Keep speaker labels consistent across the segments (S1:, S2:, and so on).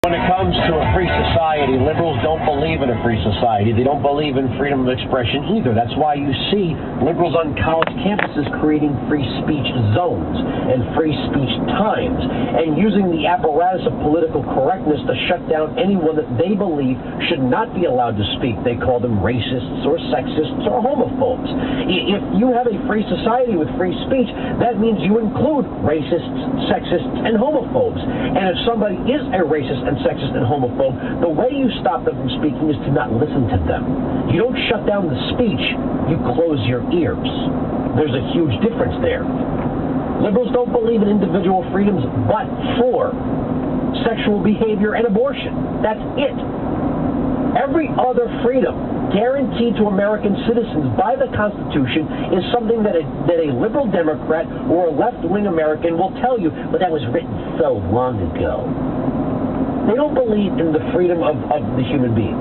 S1: When it comes to a free society, liberals don't believe in a free society. They don't believe in freedom of expression either. That's why you see liberals on college campuses creating free speech zones and free speech times and using the apparatus of political correctness to shut down anyone that they believe should not be allowed to speak. They call them racists or sexists or homophobes. If you have a free society with free speech, that means you include racists, sexists, and homophobes. And if somebody is a racist and sexist and homophobe, the way you stop them from speaking is to not listen to them. You don't shut down the speech, you close your ears. There's a huge difference there. Liberals don't believe in individual freedoms but for sexual behavior and abortion. That's it. Every other freedom guaranteed to American citizens by the Constitution is something that a liberal Democrat or a left-wing American will tell you, but that was written so long ago. They don't believe in the freedom of the human being.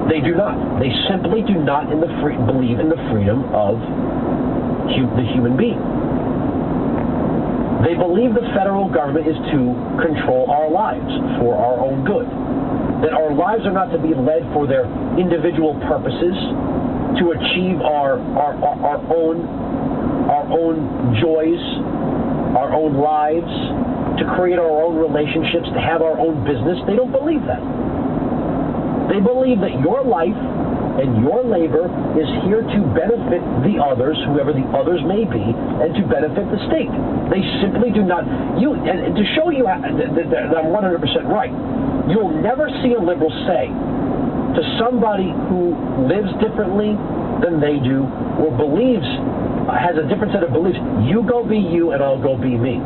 S1: They do not. They simply do not believe in the freedom of the human being. They believe the federal government is to control our lives for our own good. That our lives are not to be led for their individual purposes, to achieve our own joys, our own lives, to create our own relationships, to have our own business. They don't believe that. They believe that your life and your labor is here to benefit the others, whoever the others may be, and to benefit the state. They simply do not. And to show you that I'm 100% right, you'll never see a liberal say to somebody who lives differently than they do or has a different set of beliefs, you go be you and I'll go be me.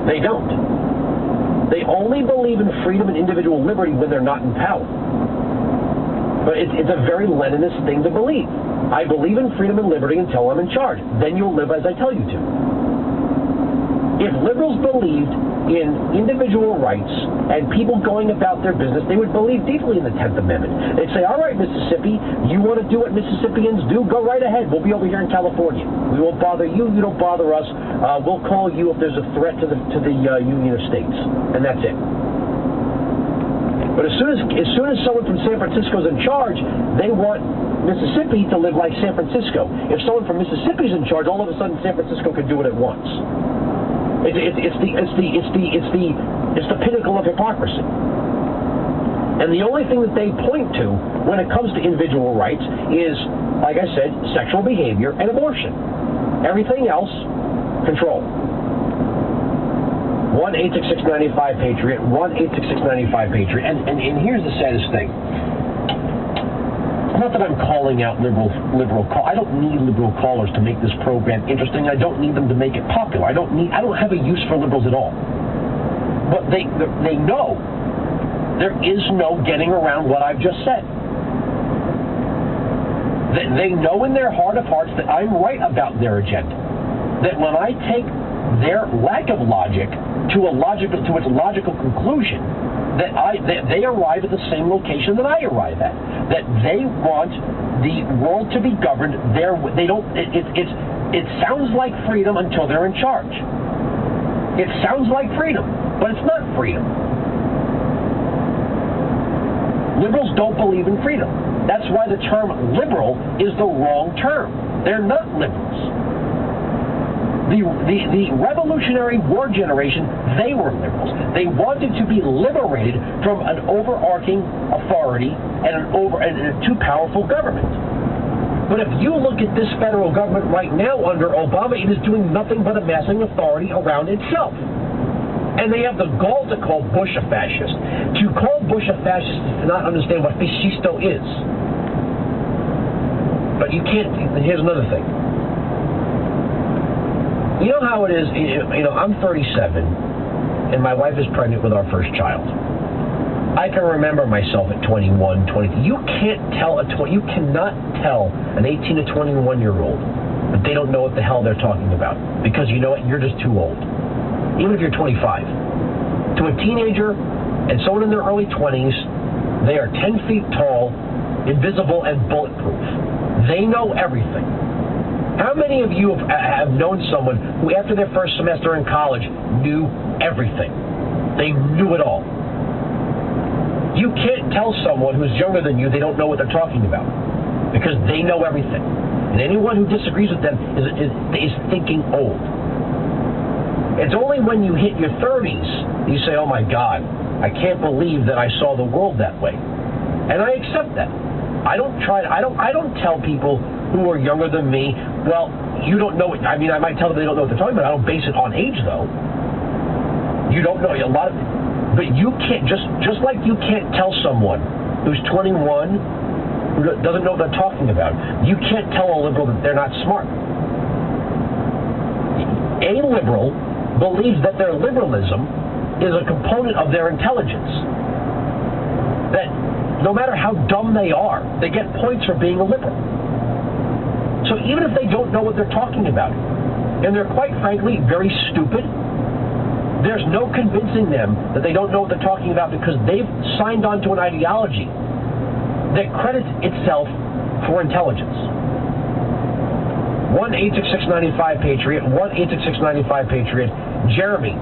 S1: They don't. They only believe in freedom and individual liberty when they're not in power. But it's a very Leninist thing to believe. I believe in freedom and liberty until I'm in charge. Then you'll live as I tell you to. If liberals believed in individual rights and people going about their business, they would believe deeply in the 10th Amendment. They'd say, all right, Mississippi, you want to do what Mississippians do? Go right ahead. We'll be over here in California. We won't bother you. You don't bother us. We'll call you if there's a threat to the Union of States. And that's it. But as soon as someone from San Francisco is in charge, they want Mississippi to live like San Francisco. If someone from Mississippi is in charge, all of a sudden San Francisco can do what it wants. It's the pinnacle of hypocrisy. And the only thing that they point to when it comes to individual rights is, like I said, sexual behavior and abortion. Everything else, control. 1-866-95-PATRIOT, 1-866-95-PATRIOT. And here's the saddest thing. Not that I'm calling out liberal call. I don't need liberal callers to make this program interesting. I don't need them to make it popular. I don't have a use for liberals at all. But they know there is no getting around what I've just said. They know in their heart of hearts that I'm right about their agenda. That when I take their lack of logic to its logical conclusion, that they arrive at the same location that I arrive at. That they want the world to be governed their way. It sounds like freedom until they're in charge. It sounds like freedom, but it's not freedom. Liberals don't believe in freedom. That's why the term liberal is the wrong term. They're not liberals. The Revolutionary War generation, they were liberals. They wanted to be liberated from an overarching authority and a too powerful government. But if you look at this federal government right now under Obama, it is doing nothing but amassing authority around itself. And they have the gall to call Bush a fascist. To call Bush a fascist is to not understand what fascisto is. But you can't. Here's another thing. You know how it is, I'm 37, and my wife is pregnant with our first child. I can remember myself at 21, 22. You cannot tell an 18 to 21-year-old that they don't know what the hell they're talking about. Because you know what? You're just too old. Even if you're 25. To a teenager and someone in their early 20s, they are 10 feet tall, invisible, and bulletproof. They know everything. How many of you have known someone who, after their first semester in college, knew everything? They knew it all. You can't tell someone who's younger than you they don't know what they're talking about, because they know everything. And anyone who disagrees with them is thinking old. It's only when you hit your 30s you say, oh my God, I can't believe that I saw the world that way. And I accept that. I don't tell people who are younger than me, well, you don't know it. I mean, I might tell them they don't know what they're talking about. I don't base it on age, though. You don't know but you can't, just like you can't tell someone who's 21 who doesn't know what they're talking about. You can't tell a liberal that they're not smart. A liberal believes that their liberalism is a component of their intelligence. That no matter how dumb they are, they get points for being a liberal. So even if they don't know what they're talking about, and they're quite frankly very stupid, there's no convincing them that they don't know what they're talking about, because they've signed on to an ideology that credits itself for intelligence. 1-866-95-PATRIOT, 1-866-95-PATRIOT. Jeremy